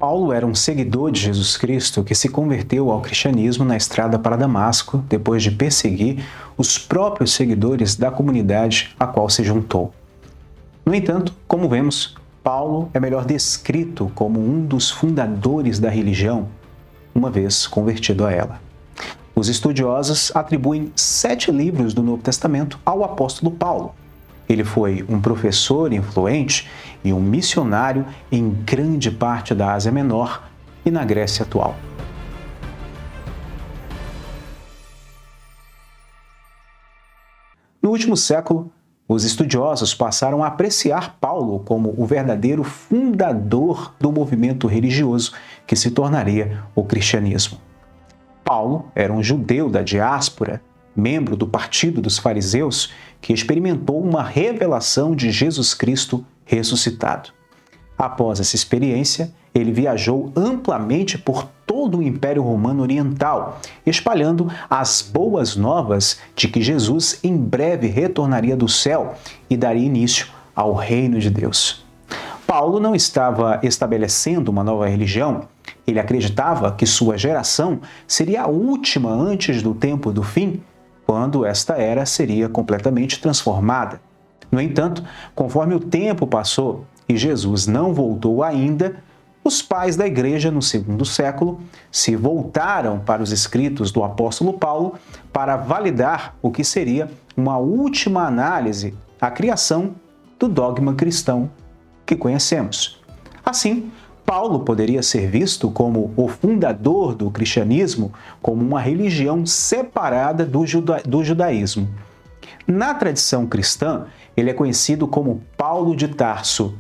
Paulo era um seguidor de Jesus Cristo que se converteu ao cristianismo na estrada para Damasco, depois de perseguir os próprios seguidores da comunidade a qual se juntou. No entanto, como vemos, Paulo é melhor descrito como um dos fundadores da religião, uma vez convertido a ela. Os estudiosos atribuem 7 livros do Novo Testamento ao apóstolo Paulo. Ele foi um professor influente e um missionário em grande parte da Ásia Menor e na Grécia atual. No último século, os estudiosos passaram a apreciar Paulo como o verdadeiro fundador do movimento religioso que se tornaria o cristianismo. Paulo era um judeu da diáspora, membro do partido dos fariseus, que experimentou uma revelação de Jesus Cristo ressuscitado. Após essa experiência, ele viajou amplamente por todo o Império Romano Oriental, espalhando as boas novas de que Jesus em breve retornaria do céu e daria início ao reino de Deus. Paulo não estava estabelecendo uma nova religião. Ele acreditava que sua geração seria a última antes do tempo do fim, quando esta era seria completamente transformada. No entanto, conforme o tempo passou e Jesus não voltou ainda, os pais da igreja no segundo século se voltaram para os escritos do apóstolo Paulo para validar o que seria uma última análise à criação do dogma cristão que conhecemos. Assim, Paulo poderia ser visto como o fundador do cristianismo, como uma religião separada do judaísmo. Na tradição cristã, ele é conhecido como Paulo de Tarso,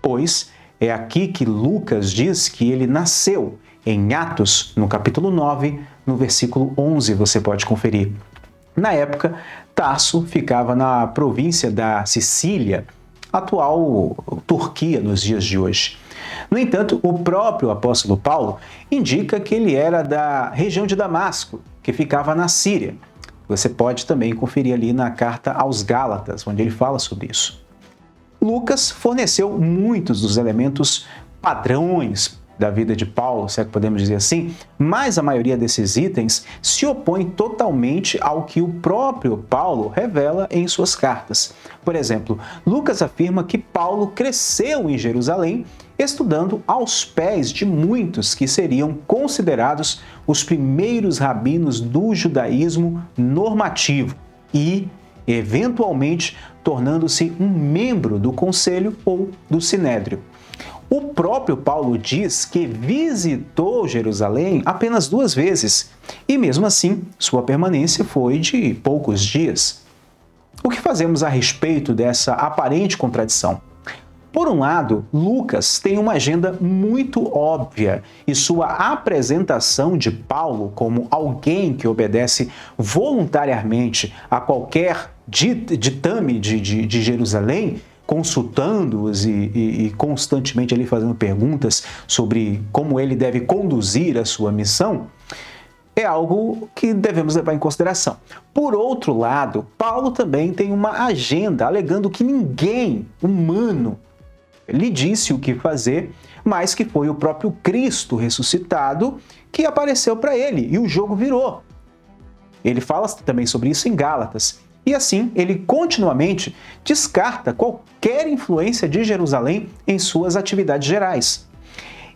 pois é aqui que Lucas diz que ele nasceu, em Atos, no capítulo 9, no versículo 11, você pode conferir. Na época, Tarso ficava na província da Sicília, atual Turquia nos dias de hoje. No entanto, o próprio apóstolo Paulo indica que ele era da região de Damasco, que ficava na Síria. Você pode também conferir ali na carta aos Gálatas, onde ele fala sobre isso. Lucas forneceu muitos dos elementos padrões da vida de Paulo, se é que podemos dizer assim, mas a maioria desses itens se opõe totalmente ao que o próprio Paulo revela em suas cartas. Por exemplo, Lucas afirma que Paulo cresceu em Jerusalém, estudando aos pés de muitos que seriam considerados os primeiros rabinos do judaísmo normativo e, eventualmente, tornando-se um membro do conselho ou do sinédrio. O próprio Paulo diz que visitou Jerusalém apenas 2 vezes e, mesmo assim, sua permanência foi de poucos dias. O que fazemos a respeito dessa aparente contradição? Por um lado, Lucas tem uma agenda muito óbvia e sua apresentação de Paulo como alguém que obedece voluntariamente a qualquer ditame de Jerusalém, consultando-os e constantemente ali fazendo perguntas sobre como ele deve conduzir a sua missão, é algo que devemos levar em consideração. Por outro lado, Paulo também tem uma agenda alegando que ninguém humano lhe disse o que fazer, mas que foi o próprio Cristo ressuscitado que apareceu para ele e o jogo virou. Ele fala também sobre isso em Gálatas. E assim, ele continuamente descarta qualquer influência de Jerusalém em suas atividades gerais.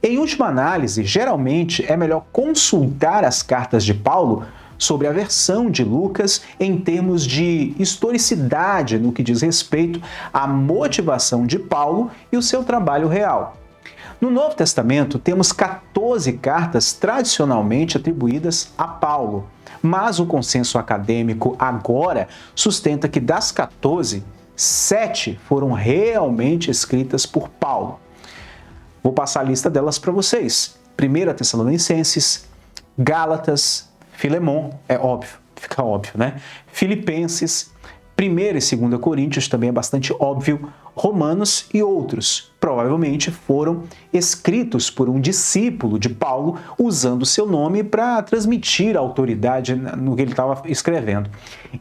Em última análise, geralmente é melhor consultar as cartas de Paulo sobre a versão de Lucas em termos de historicidade no que diz respeito à motivação de Paulo e o seu trabalho real. No Novo Testamento, temos 14 cartas tradicionalmente atribuídas a Paulo, mas o consenso acadêmico agora sustenta que das 14, 7 foram realmente escritas por Paulo. Vou passar a lista delas para vocês. 1 Tessalonicenses, Gálatas, Filemon, é óbvio, fica óbvio, né? Filipenses, 1 e 2 Coríntios, também é bastante óbvio, Romanos e outros. Provavelmente foram escritos por um discípulo de Paulo, usando seu nome para transmitir autoridade no que ele estava escrevendo.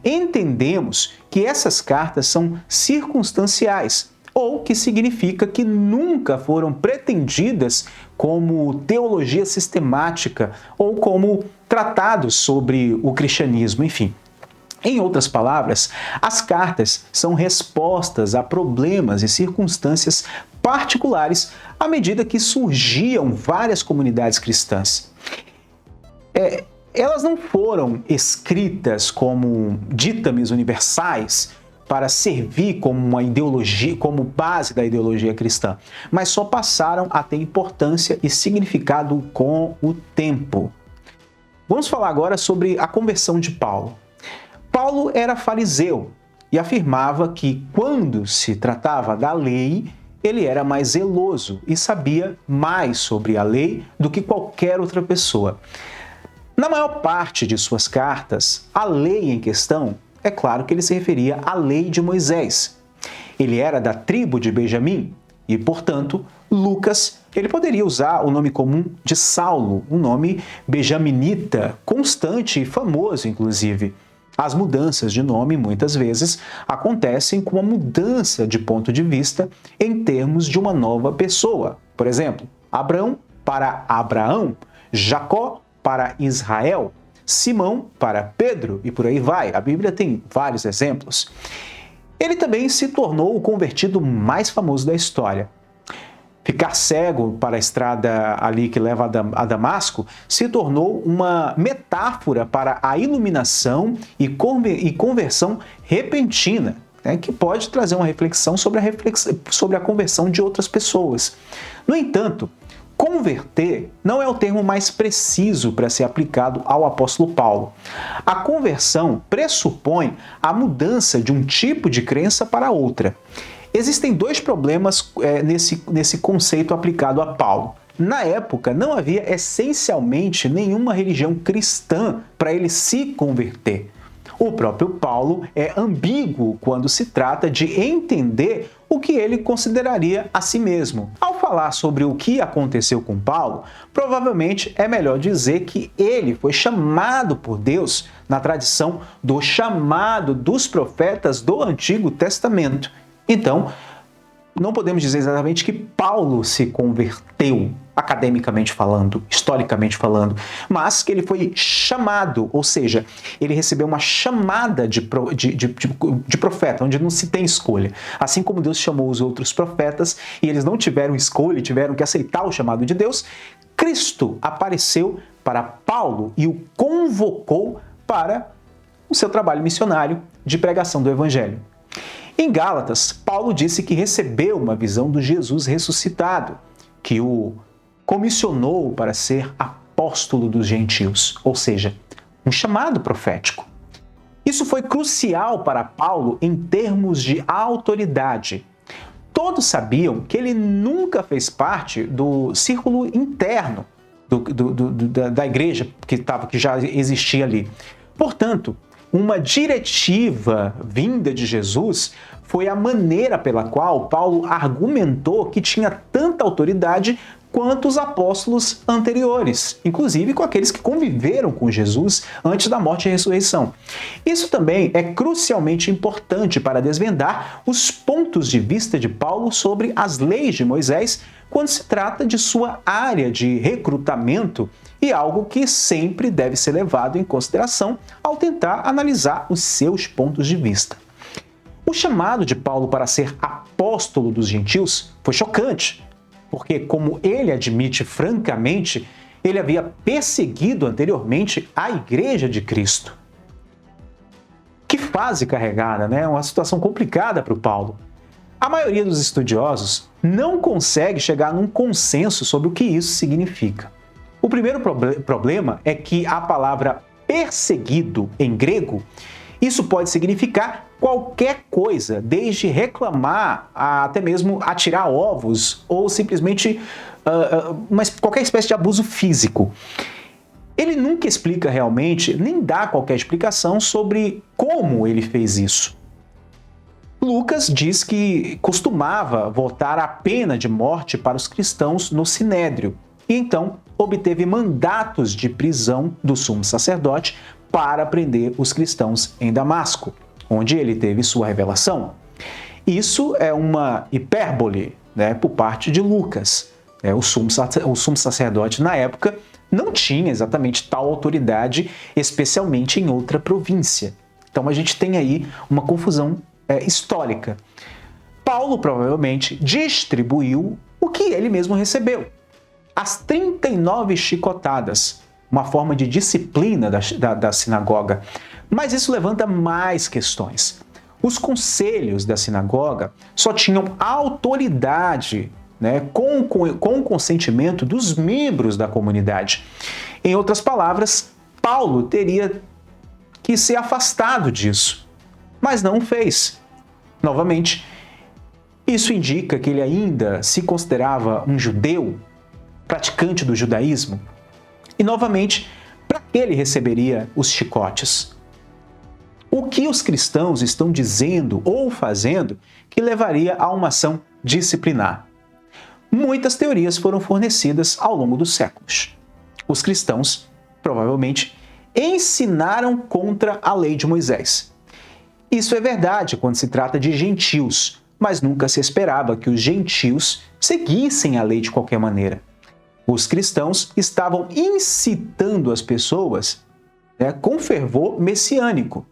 Entendemos que essas cartas são circunstanciais, ou que significa que nunca foram pretendidas como teologia sistemática ou como tratados sobre o cristianismo, enfim. Em outras palavras, as cartas são respostas a problemas e circunstâncias particulares à medida que surgiam várias comunidades cristãs. Elas não foram escritas como ditames universais para servir como uma ideologia, como base da ideologia cristã, mas só passaram a ter importância e significado com o tempo. Vamos falar agora sobre a conversão de Paulo. Paulo era fariseu e afirmava que, quando se tratava da lei, ele era mais zeloso e sabia mais sobre a lei do que qualquer outra pessoa. Na maior parte de suas cartas, a lei em questão, é claro que ele se referia à lei de Moisés. Ele era da tribo de Benjamim e, portanto, Lucas, ele poderia usar o nome comum de Saulo, um nome benjaminita, constante e famoso, inclusive. As mudanças de nome, muitas vezes, acontecem com uma mudança de ponto de vista em termos de uma nova pessoa. Por exemplo, Abrão para Abraão, Jacó para Israel, Simão para Pedro e por aí vai. A Bíblia tem vários exemplos. Ele também se tornou o convertido mais famoso da história. Ficar cego para a estrada ali que leva a Damasco se tornou uma metáfora para a iluminação e conversão repentina, né, que pode trazer uma reflexão sobre a conversão de outras pessoas. No entanto, converter não é o termo mais preciso para ser aplicado ao apóstolo Paulo. A conversão pressupõe a mudança de um tipo de crença para outra. Existem dois problemas nesse conceito aplicado a Paulo. Na época, não havia essencialmente nenhuma religião cristã para ele se converter. O próprio Paulo é ambíguo quando se trata de entender o que ele consideraria a si mesmo. Ao falar sobre o que aconteceu com Paulo, provavelmente é melhor dizer que ele foi chamado por Deus na tradição do chamado dos profetas do Antigo Testamento. Então, não podemos dizer exatamente que Paulo se converteu, academicamente falando, historicamente falando, mas que ele foi chamado, ou seja, ele recebeu uma chamada de profeta, onde não se tem escolha. Assim como Deus chamou os outros profetas e eles não tiveram escolha, tiveram que aceitar o chamado de Deus, Cristo apareceu para Paulo e o convocou para o seu trabalho missionário de pregação do Evangelho. Em Gálatas, Paulo disse que recebeu uma visão do Jesus ressuscitado, que o comissionou para ser apóstolo dos gentios, ou seja, um chamado profético. Isso foi crucial para Paulo em termos de autoridade. Todos sabiam que ele nunca fez parte do círculo interno da igreja que já existia ali. Portanto, uma diretiva vinda de Jesus foi a maneira pela qual Paulo argumentou que tinha tanta autoridade quanto os apóstolos anteriores, inclusive com aqueles que conviveram com Jesus antes da morte e ressurreição. Isso também é crucialmente importante para desvendar os pontos de vista de Paulo sobre as leis de Moisés quando se trata de sua área de recrutamento e algo que sempre deve ser levado em consideração ao tentar analisar os seus pontos de vista. O chamado de Paulo para ser apóstolo dos gentios foi chocante, porque, como ele admite francamente, ele havia perseguido anteriormente a Igreja de Cristo. Que fase carregada, né? Uma situação complicada para o Paulo. A maioria dos estudiosos não consegue chegar num consenso sobre o que isso significa. O primeiro problema é que a palavra perseguido em grego, isso pode significar qualquer coisa, desde reclamar até mesmo atirar ovos ou simplesmente qualquer espécie de abuso físico. Ele nunca explica realmente, nem dá qualquer explicação sobre como ele fez isso. Lucas diz que costumava votar a pena de morte para os cristãos no Sinédrio e então obteve mandatos de prisão do sumo sacerdote para prender os cristãos em Damasco, onde ele teve sua revelação. Isso é uma hipérbole, né, por parte de Lucas. O sumo sacerdote na época não tinha exatamente tal autoridade, especialmente em outra província. Então a gente tem aí uma confusão histórica. Paulo provavelmente distribuiu o que ele mesmo recebeu. As 39 chicotadas, uma forma de disciplina da sinagoga. Mas isso levanta mais questões. Os conselhos da sinagoga só tinham autoridade, né, com o consentimento dos membros da comunidade. Em outras palavras, Paulo teria que ser afastado disso, mas não o fez. Novamente, isso indica que ele ainda se considerava um judeu, praticante do judaísmo, e novamente, para que ele receberia os chicotes? O que os cristãos estão dizendo ou fazendo que levaria a uma ação disciplinar? Muitas teorias foram fornecidas ao longo dos séculos. Os cristãos, provavelmente, ensinaram contra a lei de Moisés. Isso é verdade quando se trata de gentios, mas nunca se esperava que os gentios seguissem a lei de qualquer maneira. Os cristãos estavam incitando as pessoas, com fervor messiânico.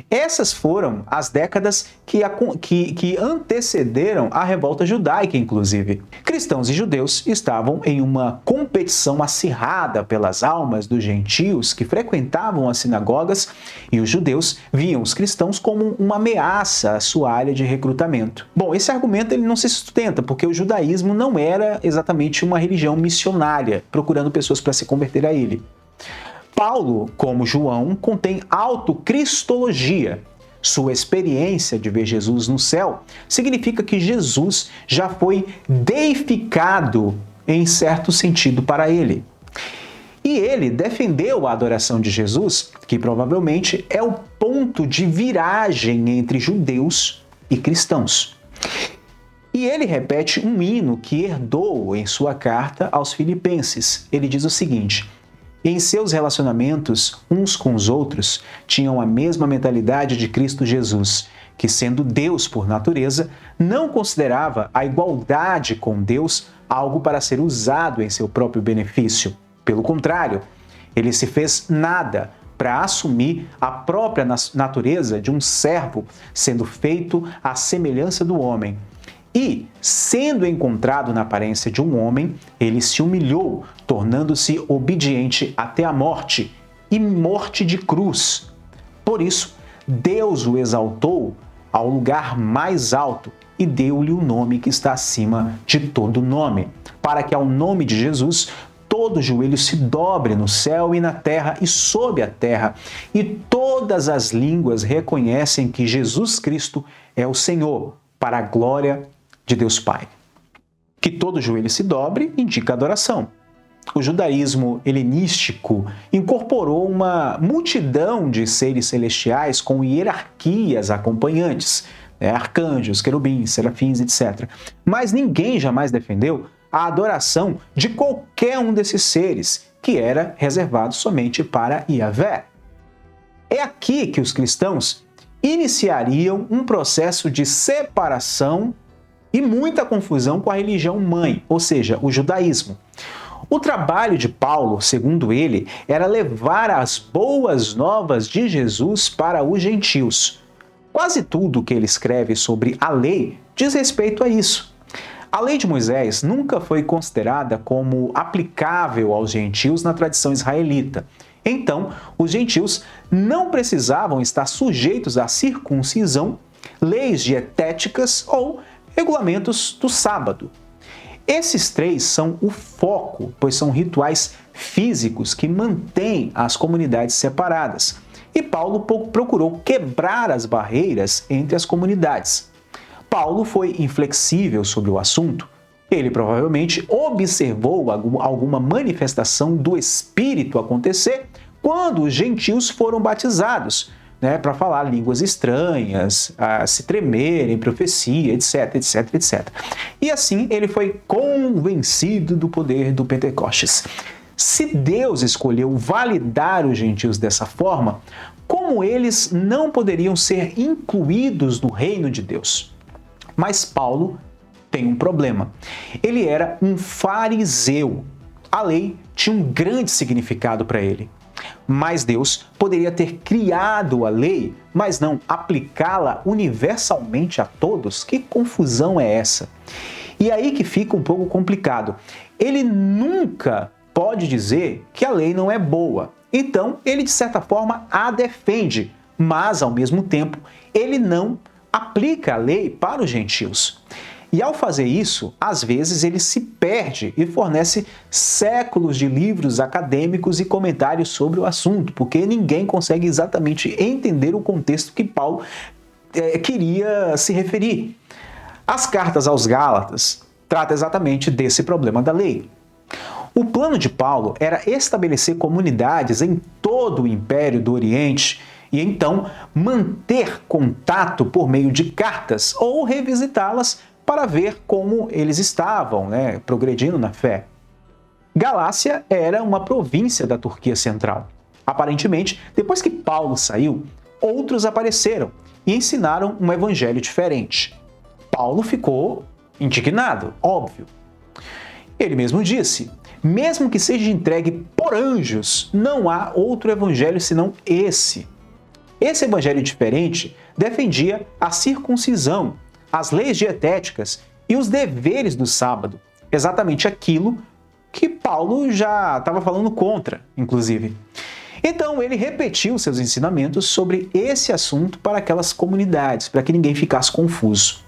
Essas foram as décadas que antecederam a revolta judaica, inclusive. Cristãos e judeus estavam em uma competição acirrada pelas almas dos gentios que frequentavam as sinagogas, e os judeus viam os cristãos como uma ameaça à sua área de recrutamento. Bom, esse argumento ele não se sustenta, porque o judaísmo não era exatamente uma religião missionária, procurando pessoas para se converter a ele. Paulo, como João, contém autocristologia. Sua experiência de ver Jesus no céu significa que Jesus já foi deificado em certo sentido para ele. E ele defendeu a adoração de Jesus, que provavelmente é o ponto de viragem entre judeus e cristãos. E ele repete um hino que herdou em sua carta aos Filipenses. Ele diz o seguinte: em seus relacionamentos uns com os outros, tinham a mesma mentalidade de Cristo Jesus, que, sendo Deus por natureza, não considerava a igualdade com Deus algo para ser usado em seu próprio benefício. Pelo contrário, ele se fez nada para assumir a própria natureza de um servo, sendo feito à semelhança do homem. E, sendo encontrado na aparência de um homem, ele se humilhou, tornando-se obediente até a morte, e morte de cruz. Por isso, Deus o exaltou ao lugar mais alto e deu-lhe o nome que está acima de todo nome, para que ao nome de Jesus todo joelho se dobre no céu e na terra e sob a terra, e todas as línguas reconhecem que Jesus Cristo é o Senhor, para a glória de Deus Pai. Que todo joelho se dobre indica adoração. O judaísmo helenístico incorporou uma multidão de seres celestiais com hierarquias acompanhantes, arcanjos, querubins, serafins, etc. Mas ninguém jamais defendeu a adoração de qualquer um desses seres, que era reservado somente para Yahvé. É aqui que os cristãos iniciariam um processo de separação e muita confusão com a religião mãe, ou seja, o judaísmo. O trabalho de Paulo, segundo ele, era levar as boas novas de Jesus para os gentios. Quase tudo que ele escreve sobre a lei diz respeito a isso. A lei de Moisés nunca foi considerada como aplicável aos gentios na tradição israelita. Então, os gentios não precisavam estar sujeitos à circuncisão, leis dietéticas ou regulamentos do sábado. Esses três são o foco, pois são rituais físicos que mantêm as comunidades separadas. E Paulo procurou quebrar as barreiras entre as comunidades. Paulo foi inflexível sobre o assunto. Ele provavelmente observou alguma manifestação do Espírito acontecer quando os gentios foram batizados, para falar línguas estranhas, a se tremerem, profecia, etc, etc, etc. E assim ele foi convencido do poder do Pentecostes. Se Deus escolheu validar os gentios dessa forma, como eles não poderiam ser incluídos no reino de Deus? Mas Paulo tem um problema. Ele era um fariseu. A lei tinha um grande significado para ele. Mas Deus poderia ter criado a lei, mas não aplicá-la universalmente a todos? Que confusão é essa? E aí que fica um pouco complicado. Ele nunca pode dizer que a lei não é boa. Então, ele de certa forma a defende, mas ao mesmo tempo, ele não aplica a lei para os gentios. E ao fazer isso, às vezes ele se perde e fornece séculos de livros acadêmicos e comentários sobre o assunto, porque ninguém consegue exatamente entender o contexto que Paulo queria se referir. As cartas aos Gálatas tratam exatamente desse problema da lei. O plano de Paulo era estabelecer comunidades em todo o Império do Oriente e então manter contato por meio de cartas ou revisitá-las para ver como eles estavam, progredindo na fé. Galácia era uma província da Turquia Central. Aparentemente, depois que Paulo saiu, outros apareceram e ensinaram um evangelho diferente. Paulo ficou indignado, óbvio. Ele mesmo disse: mesmo que seja entregue por anjos, não há outro evangelho senão esse. Esse evangelho diferente defendia a circuncisão, as leis dietéticas e os deveres do sábado, exatamente aquilo que Paulo já estava falando contra, inclusive. Então ele repetiu seus ensinamentos sobre esse assunto para aquelas comunidades, para que ninguém ficasse confuso.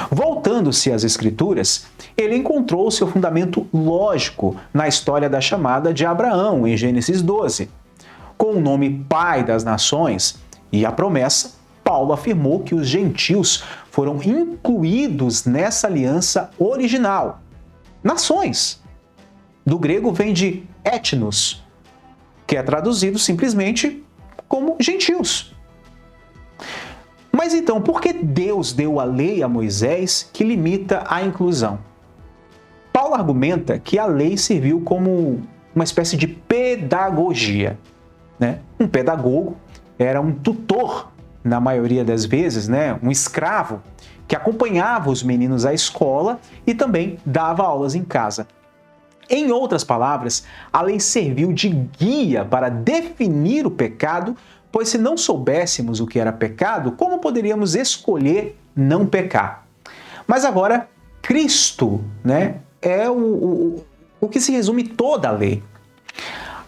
Voltando-se às Escrituras, ele encontrou seu fundamento lógico na história da chamada de Abraão, em Gênesis 12. Com o nome Pai das Nações e a promessa, Paulo afirmou que os gentios foram incluídos nessa aliança original. Nações. Do grego vem de etnos, que é traduzido simplesmente como gentios. Mas então, por que Deus deu a lei a Moisés que limita a inclusão? Paulo argumenta que a lei serviu como uma espécie de pedagogia. Um pedagogo era um tutor, na maioria das vezes, um escravo, que acompanhava os meninos à escola e também dava aulas em casa. Em outras palavras, a lei serviu de guia para definir o pecado, pois se não soubéssemos o que era pecado, como poderíamos escolher não pecar? Mas agora, Cristo, é o que se resume toda a lei.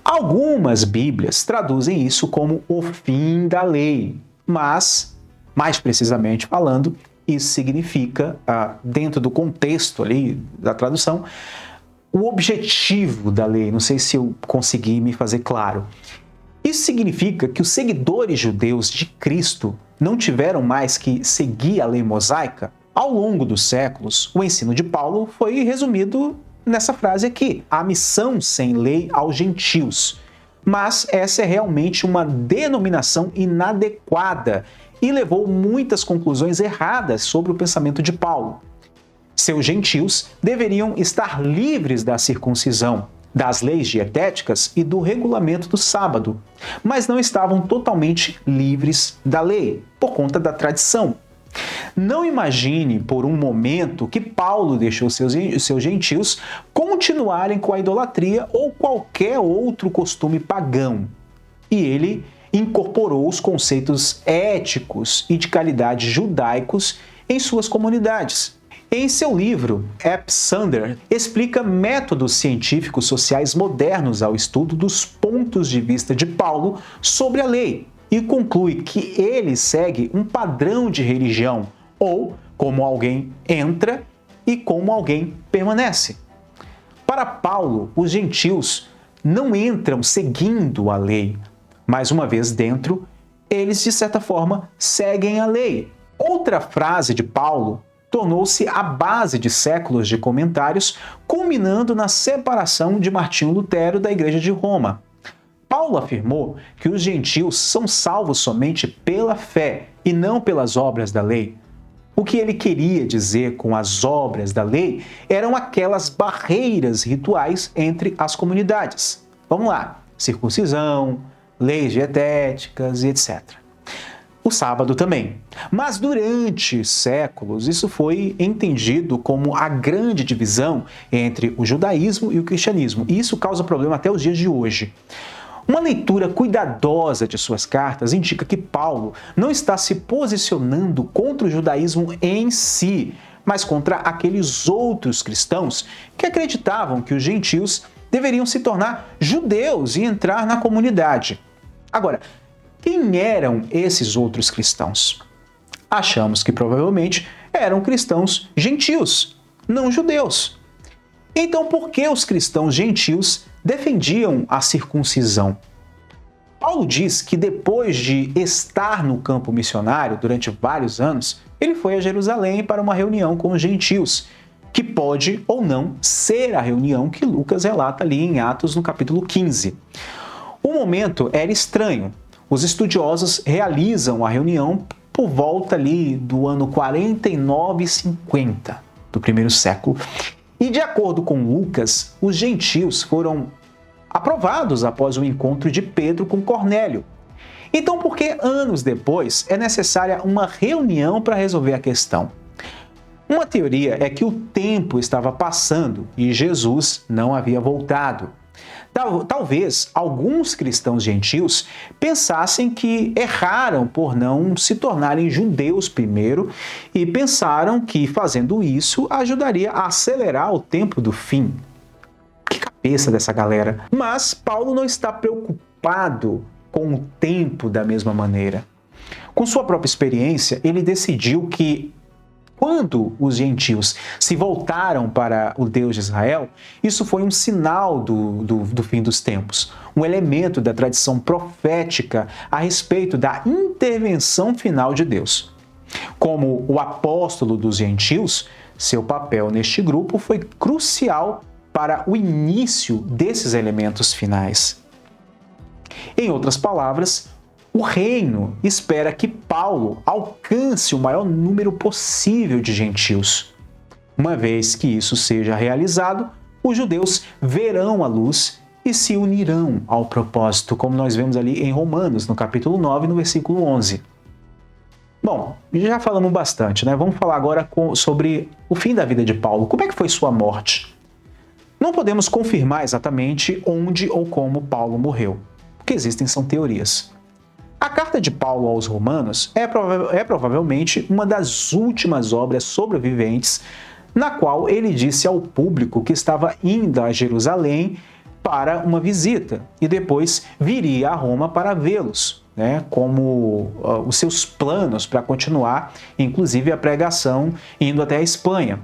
Algumas Bíblias traduzem isso como o fim da lei, mas, mais precisamente falando, isso significa, dentro do contexto ali da tradução, o objetivo da lei. Não sei se eu consegui me fazer claro. Isso significa que os seguidores judeus de Cristo não tiveram mais que seguir a lei mosaica? Ao longo dos séculos, o ensino de Paulo foi resumido nessa frase aqui: a missão sem lei aos gentios. Mas essa é realmente uma denominação inadequada e levou muitas conclusões erradas sobre o pensamento de Paulo. Seus gentios deveriam estar livres da circuncisão, das leis dietéticas e do regulamento do sábado, mas não estavam totalmente livres da lei, por conta da tradição. Não imagine por um momento que Paulo deixou seus gentios continuarem com a idolatria ou qualquer outro costume pagão. E ele incorporou os conceitos éticos e de caridade judaicos em suas comunidades. Em seu livro, Ep Sander explica métodos científicos sociais modernos ao estudo dos pontos de vista de Paulo sobre a lei e conclui que ele segue um padrão de religião, ou como alguém entra e como alguém permanece. Para Paulo, os gentios não entram seguindo a lei, mas uma vez dentro, eles de certa forma seguem a lei. Outra frase de Paulo tornou-se a base de séculos de comentários, culminando na separação de Martinho Lutero da Igreja de Roma. Paulo afirmou que os gentios são salvos somente pela fé e não pelas obras da lei. O que ele queria dizer com as obras da lei eram aquelas barreiras rituais entre as comunidades. Vamos lá: circuncisão, leis dietéticas e etc. o sábado também. Mas durante séculos, isso foi entendido como a grande divisão entre o judaísmo e o cristianismo. E isso causa problema até os dias de hoje. Uma leitura cuidadosa de suas cartas indica que Paulo não está se posicionando contra o judaísmo em si, mas contra aqueles outros cristãos que acreditavam que os gentios deveriam se tornar judeus e entrar na comunidade. Agora, quem eram esses outros cristãos? Achamos que provavelmente eram cristãos gentios, não judeus. Então, por que os cristãos gentios defendiam a circuncisão? Paulo diz que depois de estar no campo missionário durante vários anos, ele foi a Jerusalém para uma reunião com os gentios, que pode ou não ser a reunião que Lucas relata ali em Atos no capítulo 15. O momento era estranho. Os estudiosos realizam a reunião por volta ali do ano 49 e 50 do primeiro século. E de acordo com Lucas, os gentios foram aprovados após o encontro de Pedro com Cornélio. Então, por que anos depois é necessária uma reunião para resolver a questão? Uma teoria é que o tempo estava passando e Jesus não havia voltado. Talvez alguns cristãos gentios pensassem que erraram por não se tornarem judeus primeiro e pensaram que fazendo isso ajudaria a acelerar o tempo do fim. Que cabeça dessa galera! Mas Paulo não está preocupado com o tempo da mesma maneira. Com sua própria experiência, ele decidiu que quando os gentios se voltaram para o Deus de Israel, isso foi um sinal do fim dos tempos, um elemento da tradição profética a respeito da intervenção final de Deus. Como o apóstolo dos gentios, seu papel neste grupo foi crucial para o início desses elementos finais. Em outras palavras, o reino espera que Paulo alcance o maior número possível de gentios. Uma vez que isso seja realizado, os judeus verão a luz e se unirão ao propósito, como nós vemos ali em Romanos, no capítulo 9, no versículo 11. Bom, já falamos bastante, né? Vamos falar agora sobre o fim da vida de Paulo. Como é que foi sua morte? Não podemos confirmar exatamente onde ou como Paulo morreu. O que existem são teorias. A carta de Paulo aos Romanos é provavelmente uma das últimas obras sobreviventes na qual ele disse ao público que estava indo a Jerusalém para uma visita e depois viria a Roma para vê-los, né, como os seus planos para continuar, inclusive a pregação indo até a Espanha.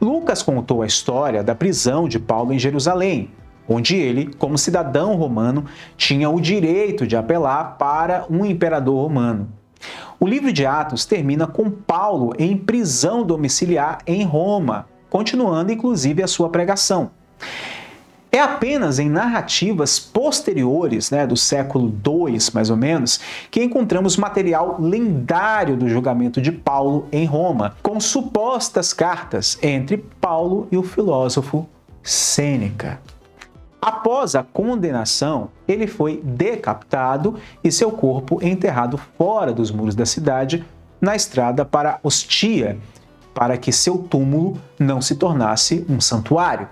Lucas contou a história da prisão de Paulo em Jerusalém, onde ele, como cidadão romano, tinha o direito de apelar para um imperador romano. O livro de Atos termina com Paulo em prisão domiciliar em Roma, continuando inclusive a sua pregação. É apenas em narrativas posteriores, do século II, mais ou menos, que encontramos material lendário do julgamento de Paulo em Roma, com supostas cartas entre Paulo e o filósofo Sêneca. Após a condenação, ele foi decapitado e seu corpo enterrado fora dos muros da cidade, na estrada para Ostia, para que seu túmulo não se tornasse um santuário.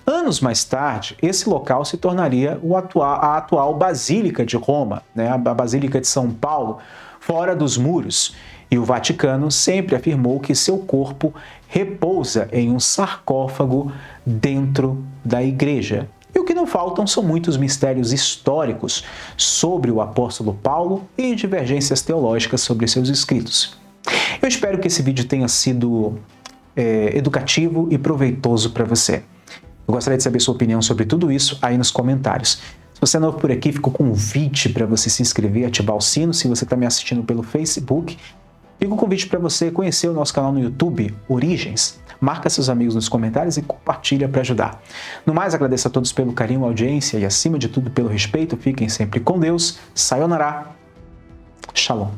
Anos mais tarde, esse local se tornaria a atual Basílica de Roma, a Basílica de São Paulo, fora dos muros, e o Vaticano sempre afirmou que seu corpo repousa em um sarcófago dentro da igreja. E o que não faltam são muitos mistérios históricos sobre o apóstolo Paulo e divergências teológicas sobre seus escritos. Eu espero que esse vídeo tenha sido educativo e proveitoso para você. Eu gostaria de saber sua opinião sobre tudo isso aí nos comentários. Se você é novo por aqui, fica o convite para você se inscrever e ativar o sino. Se você está me assistindo pelo Facebook, fica o convite para você conhecer o nosso canal no YouTube, Origens. Marca seus amigos nos comentários e compartilha para ajudar. No mais, agradeço a todos pelo carinho, audiência e, acima de tudo, pelo respeito. Fiquem sempre com Deus. Sayonara. Shalom.